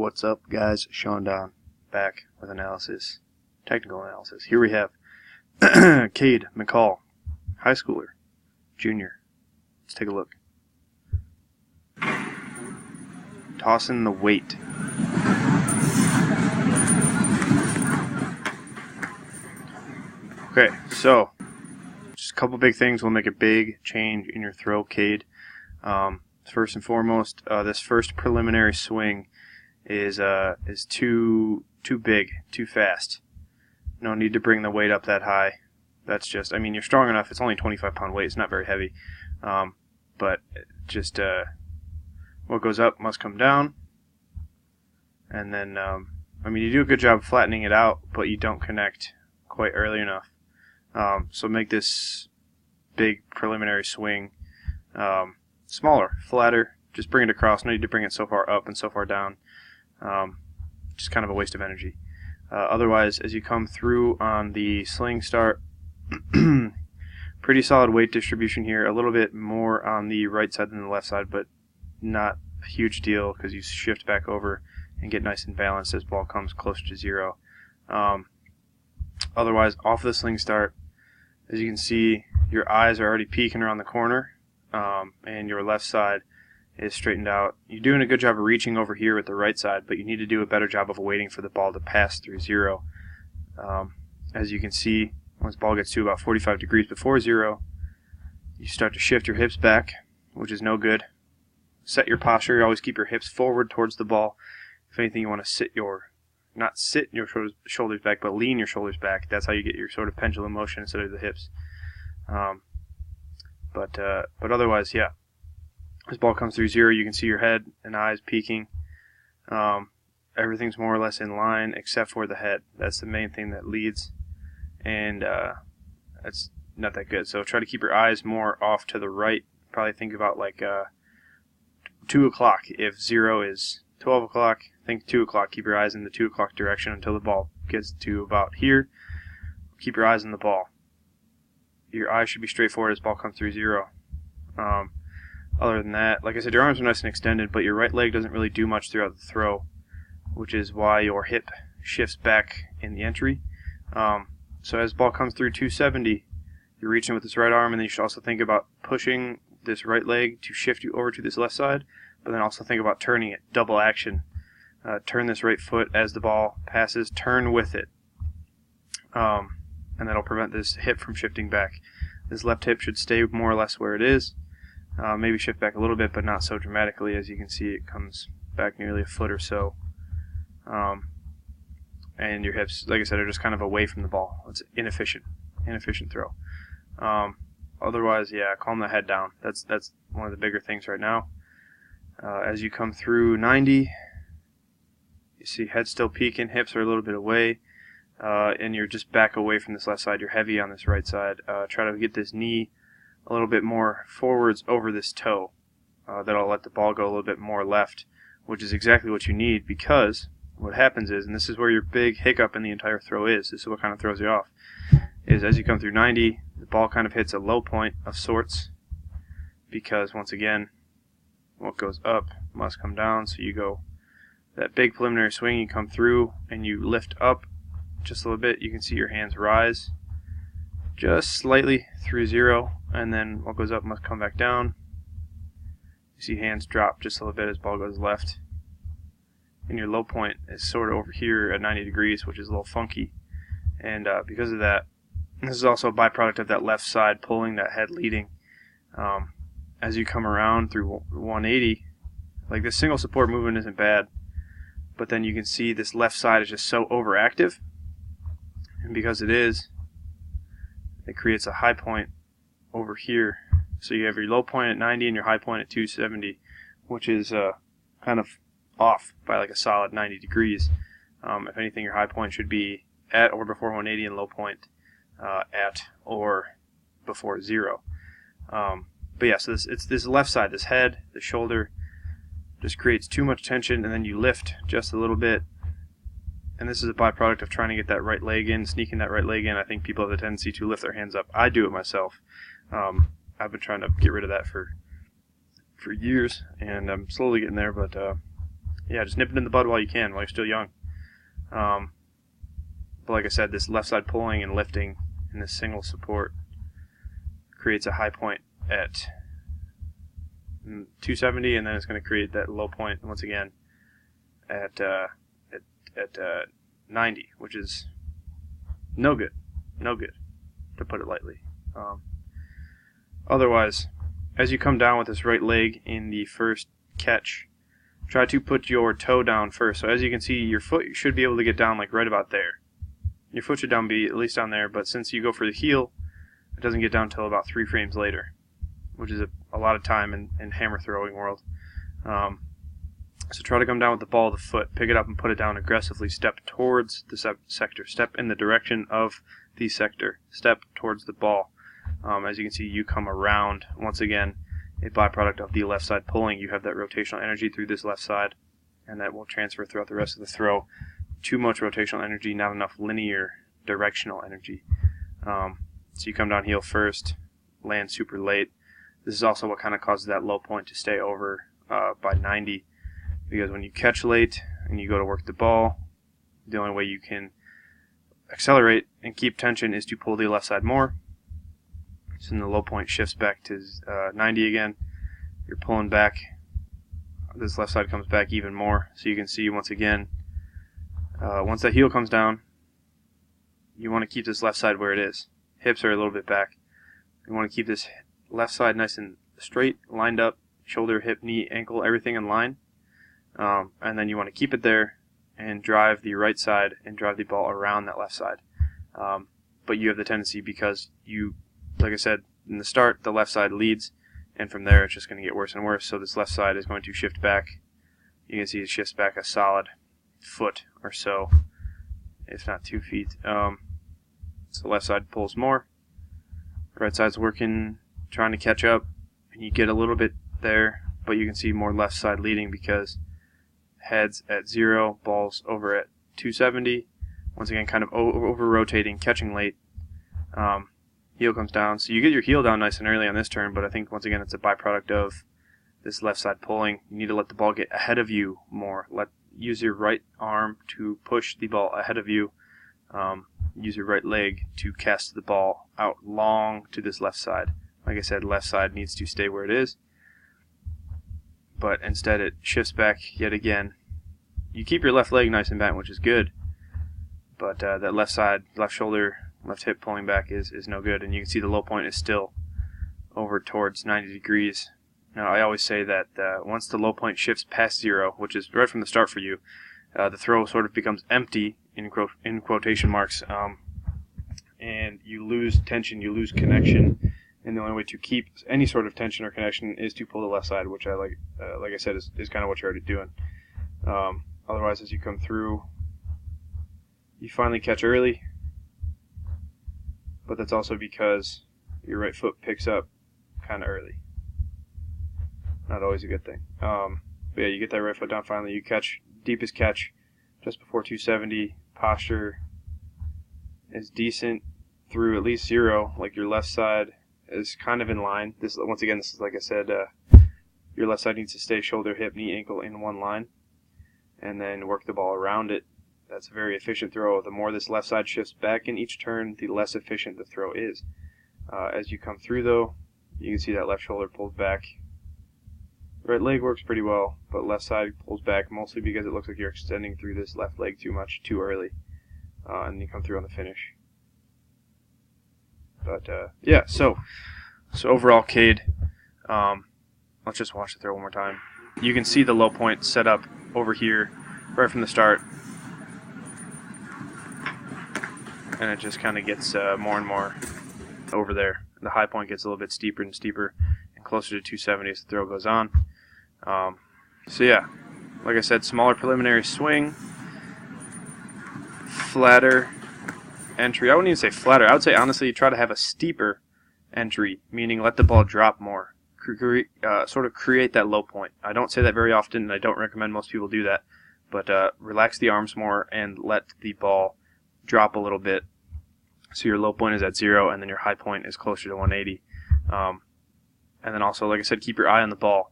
What's up, guys? Sean Don back with analysis, technical analysis. Here we have Kade, McCall, high schooler, junior. Let's take a look. Tossing the weight. Okay, so just a couple big things will make a big change in your throw, Kade. First and foremost, this first preliminary swing is too big, too fast. No need to bring the weight up that high. That's just, I mean, you're strong enough. It's only 25-pound weight. It's not very heavy. But just what goes up must come down. And then, I mean, you do a good job flattening it out, but you don't connect quite early enough. So make this big preliminary swing smaller, flatter. Just bring it across. No need to bring it so far up and so far down. Just kind of a waste of energy. Otherwise, as you come through on the sling start, pretty solid weight distribution here. A little bit more on the right side than the left side, but not a huge deal because you shift back over and get nice and balanced as ball comes closer to zero. Otherwise, off the sling start, as you can see, your eyes are already peeking around the corner, and your left side is straightened out. You're doing a good job of reaching over here with the right side, but you need to do a better job of waiting for the ball to pass through zero. As you can see, once the ball gets to about 45 degrees before zero, you start to shift your hips back, which is no good. Set your posture. Always keep your hips forward towards the ball. If anything, you want to not sit your shoulders back, but lean your shoulders back. That's how you get your sort of pendulum motion instead of the hips. But otherwise, yeah. As ball comes through zero, you can see your head and eyes peeking. Everything's more or less in line except for the head. That's the main thing that leads, and that's not that good. So try to keep your eyes more off to the right. Probably think about like 2 o'clock. If zero is 12 o'clock, think 2 o'clock. Keep your eyes in the 2 o'clock direction until the ball gets to about here. Keep your eyes on the ball. Your eyes should be straight forward as ball comes through zero. Other than that, like I said, your arms are nice and extended, but your right leg doesn't really do much throughout the throw, which is why your hip shifts back in the entry. So as ball comes through 270, you're reaching with this right arm, and then you should also think about pushing this right leg to shift you over to this left side, but then also think about turning it, double action. Turn this right foot as the ball passes, turn with it, and that'll prevent this hip from shifting back. This left hip should stay more or less where it is. Maybe shift back a little bit, but not so dramatically. As you can see, it comes back nearly a foot or so. And your hips, like I said, are just kind of away from the ball. It's inefficient throw. Otherwise, yeah, calm the head down. That's one of the bigger things right now. As you come through 90, you see head still peeking, hips are a little bit away, and you're just back away from this left side. You're heavy on this right side. Try to get this knee a little bit more forwards over this toe. That'll let the ball go a little bit more left, which is exactly what you need, because what happens is, and this is where your big hiccup in the entire throw is, this is what kind of throws you off, is as you come through 90, the ball kind of hits a low point of sorts, because once again, what goes up must come down. So you go that big preliminary swing, you come through and you lift up just a little bit. You can see your hands rise just slightly through zero, and then what goes up must come back down. You see hands drop just a little bit as ball goes left, and your low point is sort of over here at 90 degrees, which is a little funky. And because of that, this is also a byproduct of that left side pulling, that head leading. As you come around through 180, like this single support movement isn't bad, but then you can see this left side is just so overactive, and because it is, it creates a high point over here. So you have your low point at 90 and your high point at 270, which is kind of off by like a solid 90 degrees. If anything, your high point should be at or before 180 and low point at or before zero. But yeah, so it's this left side, this head, the shoulder, just creates too much tension, and then you lift just a little bit. And this is a byproduct of trying to get that right leg in, sneaking that right leg in. I think people have a tendency to lift their hands up. I do it myself. I've been trying to get rid of that for years, and I'm slowly getting there, but yeah, just nip it in the bud while you can, while you're still young. But like I said, this left side pulling and lifting in this single support creates a high point at 270, and then it's going to create that low point once again at 90, which is no good, to put it lightly. Otherwise, as you come down with this right leg in the first catch, try to put your toe down first. So as you can see, your foot should be able to get down like right about there. Your foot should be at least down there, but since you go for the heel, it doesn't get down until about 3 frames later, which is a lot of time in hammer throwing world. So try to come down with the ball of the foot, pick it up and put it down aggressively, step towards the sector, step in the direction of the sector, step towards the ball. As you can see, you come around, once again, a byproduct of the left side pulling. You have that rotational energy through this left side, and that will transfer throughout the rest of the throw. Too much rotational energy, not enough linear directional energy. So you come down heel first, land super late. This is also what kind of causes that low point to stay over by 90, because when you catch late and you go to work the ball, the only way you can accelerate and keep tension is to pull the left side more. So then the low point shifts back to 90 again. You're pulling back. This left side comes back even more. So you can see once again, once that heel comes down, you want to keep this left side where it is. Hips are a little bit back. You want to keep this left side nice and straight, lined up, shoulder, hip, knee, ankle, everything in line. And then you want to keep it there and drive the right side and drive the ball around that left side. But you have the tendency, because you, like I said in the start, the left side leads, and from there it's just going to get worse and worse. So this left side is going to shift back. You can see it shifts back a solid foot or so, if not 2 feet. So the left side pulls more. Right side's working, trying to catch up, and you get a little bit there, but you can see more left side leading because heads at 0, balls over at 270. Once again, kind of over-rotating, catching late. Heel comes down. So you get your heel down nice and early on this turn, but I think once again it's a byproduct of this left side pulling. You need to let the ball get ahead of you more. Use your right arm to push the ball ahead of you. Use your right leg to cast the ball out long to this left side. Like I said, left side needs to stay where it is, but instead it shifts back yet again. You keep your left leg nice and bent, which is good, but that left side, left shoulder, left hip pulling back is no good, and you can see the low point is still over towards 90 degrees. Now, I always say that once the low point shifts past 0, which is right from the start for you, the throw sort of becomes empty, in quotation marks, and you lose tension, you lose connection, and the only way to keep any sort of tension or connection is to pull the left side, which I like I said, is kind of what you're already doing. Otherwise, as you come through, you finally catch early, but that's also because your right foot picks up kind of early. Not always a good thing. But yeah, you get that right foot down finally, you catch, deepest catch just before 270, posture is decent through at least 0, like your left side is kind of in line. This, once again, this is, like I said, your left side needs to stay shoulder, hip, knee, ankle in one line, and then work the ball around it. That's a very efficient throw. The more this left side shifts back in each turn, the less efficient the throw is. As you come through, though, you can see that left shoulder pulls back. Right leg works pretty well, but left side pulls back mostly because it looks like you're extending through this left leg too much, too early, and you come through on the finish. But yeah, so overall, Kade, let's just watch the throw one more time. You can see the low point set up over here right from the start, and it just kind of gets more and more over there. The high point gets a little bit steeper and steeper and closer to 270 as the throw goes on. So yeah, like I said, smaller preliminary swing, flatter entry. I wouldn't even say flatter. I would say, honestly, try to have a steeper entry, meaning let the ball drop more. Sort of create that low point. I don't say that very often, and I don't recommend most people do that, but relax the arms more and let the ball drop a little bit so your low point is at 0 and then your high point is closer to 180. And then also, like I said, keep your eye on the ball.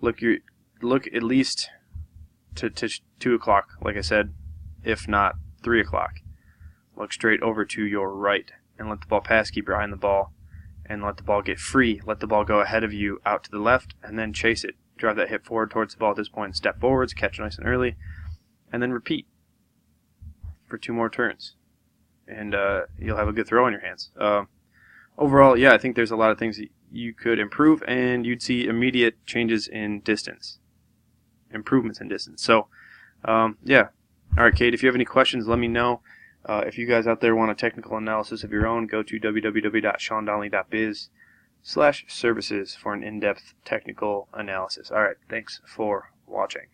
Look at least to 2 o'clock, like I said, if not 3 o'clock. Look straight over to your right and let the ball pass. Keep your eye on the ball and let the ball get free. Let the ball go ahead of you out to the left and then chase it. Drive that hip forward towards the ball at this point. Step forwards, catch nice and early, and then repeat for 2 more turns. And you'll have a good throw in your hands. Overall, yeah, I think there's a lot of things that you could improve, and you'd see immediate changes in distance. Improvements in distance. So, yeah. All right, Kate, if you have any questions, let me know. If you guys out there want a technical analysis of your own, go to www.seandonnelly.biz/services for an in-depth technical analysis. All right, thanks for watching.